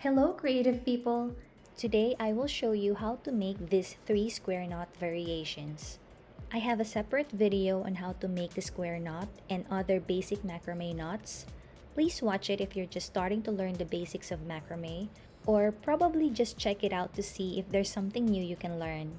Hello, creative people! Today I will show you how to make these 3 square knot variations. I have a separate video on how to make the square knot and other basic macrame knots. Please watch it if you're just starting to learn the basics of macrame, or probably just check it out to see if there's something new you can learn.